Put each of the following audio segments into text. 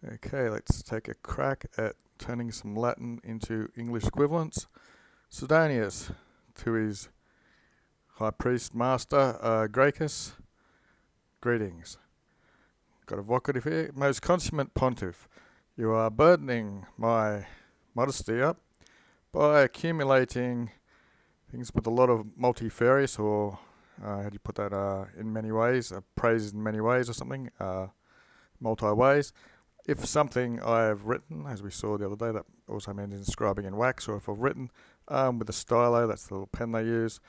Okay, let's take a crack at turning some Latin into English equivalents. Sidonius, to his high priest master, Gracchus, greetings. Got a vocative here. Most consummate pontiff, you are burdening my modesty up by accumulating things with a lot of multifarious, or how do you put that, in many ways, praise in many ways or something, multi-ways. If something I have written, as we saw the other day, that also means inscribing in wax, or if I've written with a stylo, that's the little pen they use,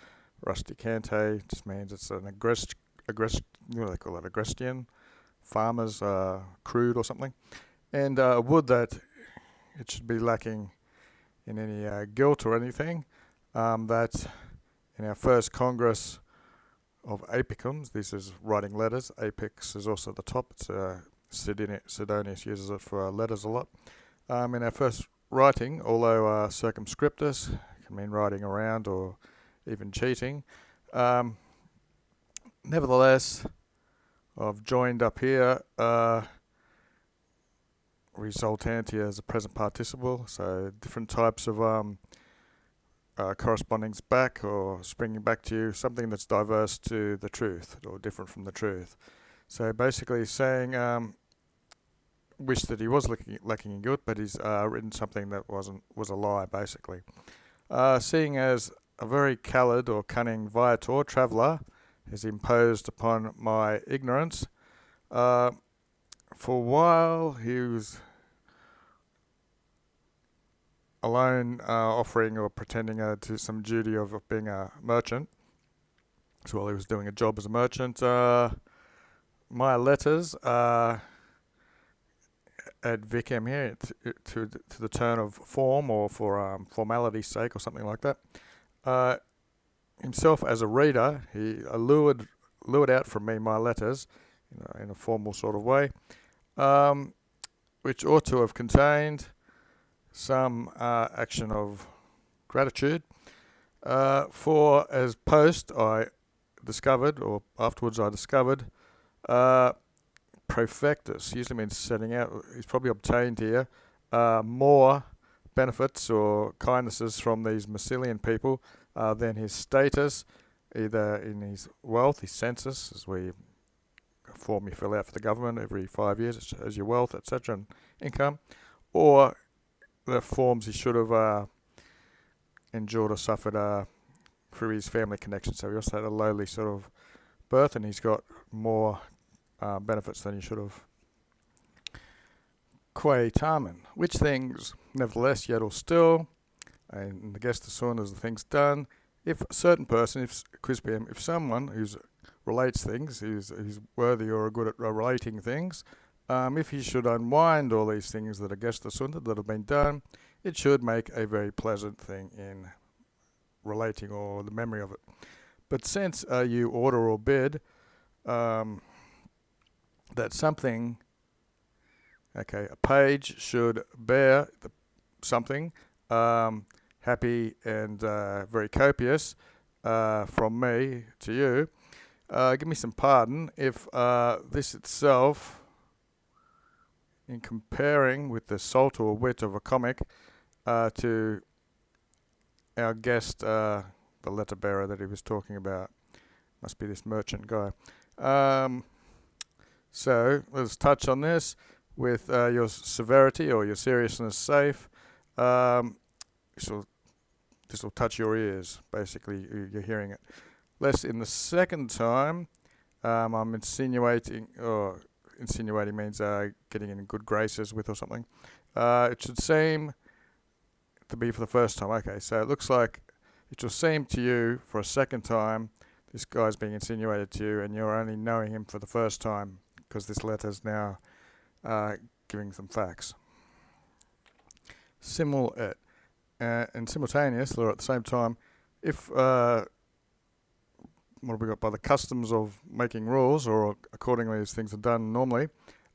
rusticante, just means it's an what do they call it, agrestian, farmer's crude or something, and would that it should be lacking in any guilt or anything, that in our first Congress of Apicums, this is writing letters, apex is also at the top, it's Sidonius uses it for letters a lot. In our first writing, although circumscriptus can mean writing around or even cheating, nevertheless, I've joined up here resultantia as a present participle, so different types of correspondings back or springing back to you, something that's diverse to the truth or different from the truth. So basically saying, wish that he was lacking in guilt, but he's written something that was a lie, basically. Seeing as a very callid or cunning viator, traveller, has imposed upon my ignorance, for a while he was alone offering or pretending to some duty of being a merchant. So while he was doing a job as a merchant, my letters ad vicem here to the turn of form or for formality's sake or something like that. Himself as a reader, he lured out from me my letters in a formal sort of way, which ought to have contained some action of gratitude. For as post I discovered, or afterwards I discovered, profectus usually means setting out. He's probably obtained here more benefits or kindnesses from these Massilian people than his status, either in his wealth, his census, as we form you fill out for the government every 5 years, as your wealth, etc., and income, or the forms he should have endured or suffered through his family connections. So he also had a lowly sort of birth, and he's got more benefits than he should have. Quae tamen, which things, nevertheless, yet or still, and the gestus sum is the things done, if a certain person, if quispeam, if someone who relates things, who's worthy or good at relating things, if he should unwind all these things that are gestus sum that have been done, it should make a very pleasant thing in relating or the memory of it. But since you order or bid that something, okay, a page should bear something happy and very copious from me to you, give me some pardon if this itself, in comparing with the salt or wit of a comic to our guest, the letter bearer that he was talking about, must be this merchant guy. So let's touch on this with your severity or your seriousness safe. This will touch your ears, basically, you're hearing it. Lest in the second time, I'm insinuating, or insinuating means getting in good graces with or something. It should seem to be for the first time. Okay, so it looks like it will seem to you for a second time this guy's being insinuated to you, and you're only knowing him for the first time because this letter's now giving some facts. Simul et. And simultaneous, or at the same time, if what have we got, by the customs of making rules, or accordingly as things are done normally,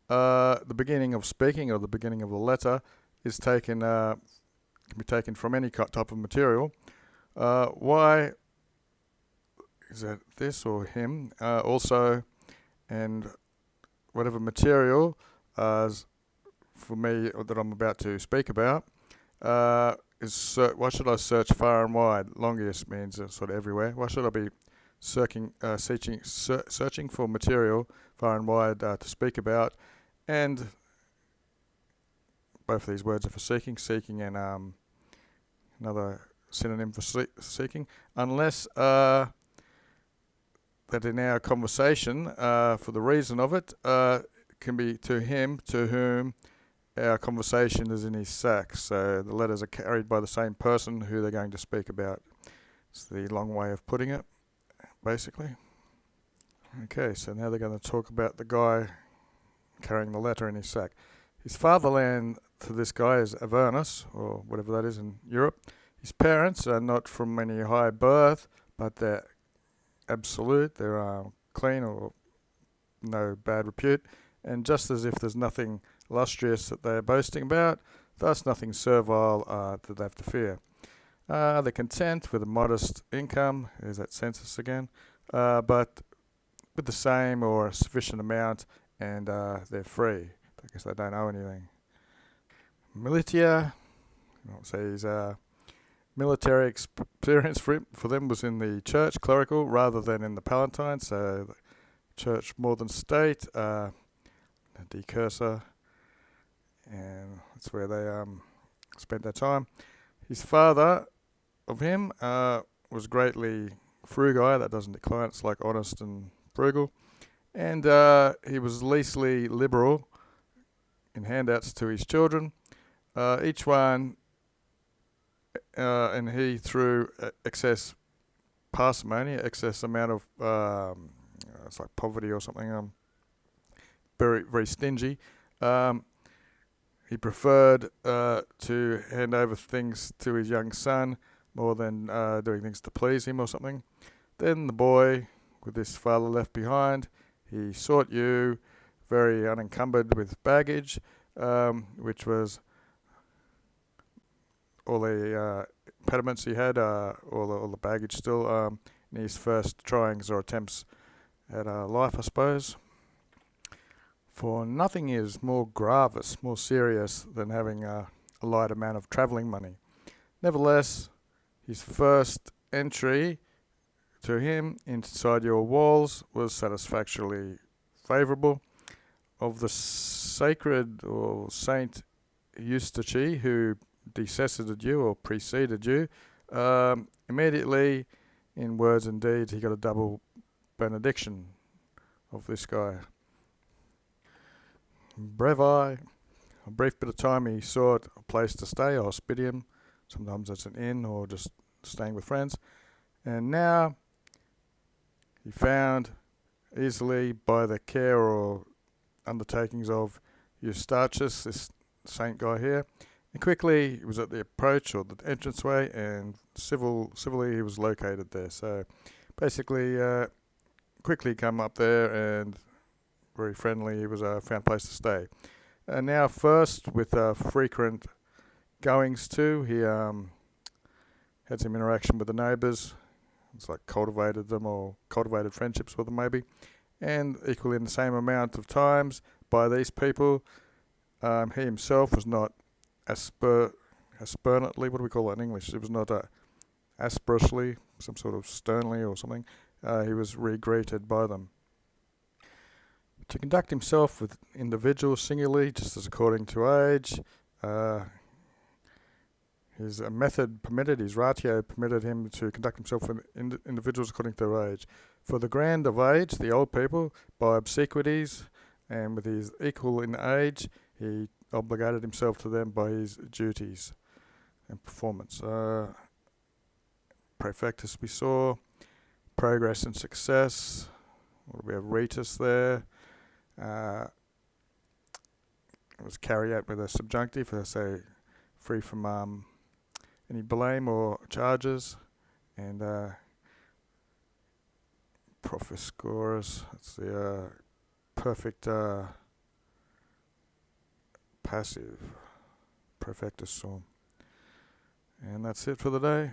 the beginning of speaking or the beginning of the letter is taken, can be taken from any type of material. Why is that this or him? Also, and whatever material for me that I'm about to speak about why should I search far and wide? Longius means sort of everywhere. Why should I be searching for material far and wide to speak about? And both of these words are for seeking, and another synonym for seeking. Unless that in our conversation, for the reason of it, can be to him to whom our conversation is in his sack. So the letters are carried by the same person who they're going to speak about. It's the long way of putting it, basically. Okay, so now they're going to talk about the guy carrying the letter in his sack. His fatherland to this guy is Avernus, or whatever that is in Europe. His parents are not from any high birth, but they're absolute. They're clean or no bad repute. And just as if there's nothing illustrious that they're boasting about, thus nothing servile that they have to fear. They're content with a modest income, there's that census again, but with the same or a sufficient amount, and they're free. I guess they don't owe anything. Militia, I'll say his military experience for them was in the church, clerical, rather than in the Palatine, so the church more than state, decursor, and that's where they spent their time. His father of him was greatly frugal. That doesn't decline. It's like honest and frugal. And he was leastly liberal in handouts to his children. Each one, and he through excess parsimony, excess amount of it's like poverty or something. Very very stingy. He preferred to hand over things to his young son more than doing things to please him or something. Then the boy, with his father left behind, he sought you, very unencumbered with baggage, which was all the impediments he had, all the baggage still in his first tryings or attempts at life, I suppose. For nothing is more gravis, more serious than having a light amount of travelling money. Nevertheless, his first entry to him inside your walls was satisfactorily favourable. Of the sacred or Saint Eustache who decessided you or preceded you, immediately, in words and deeds, he got a double benediction of this guy. Brevi, a brief bit of time he sought a place to stay, a hospitium, sometimes it's an inn or just staying with friends, and now he found easily by the care or undertakings of Eustachius, this saint guy here, and quickly he was at the approach or the entranceway, and civilly he was located there. So basically, quickly come up there and very friendly. He was found a place to stay. And now first with frequent goings too, he had some interaction with the neighbours. It's like cultivated them or cultivated friendships with them maybe. And equally in the same amount of times by these people, he himself was not aspernately, what do we call that in English? It was not asperously, some sort of sternly or something. He was re-greeted by them. To conduct himself with individuals singularly, just as according to age, his method permitted, his ratio permitted him to conduct himself with individuals according to their age. For the grand of age, the old people, by obsequies, and with his equal in age, he obligated himself to them by his duties and performance. Praefectus we saw, progress and success. What do we have? Ritus there. It was carried out with a subjunctive, so free from any blame or charges, and Profiscorus, that's the perfect passive, perfectus sum. And that's it for the day.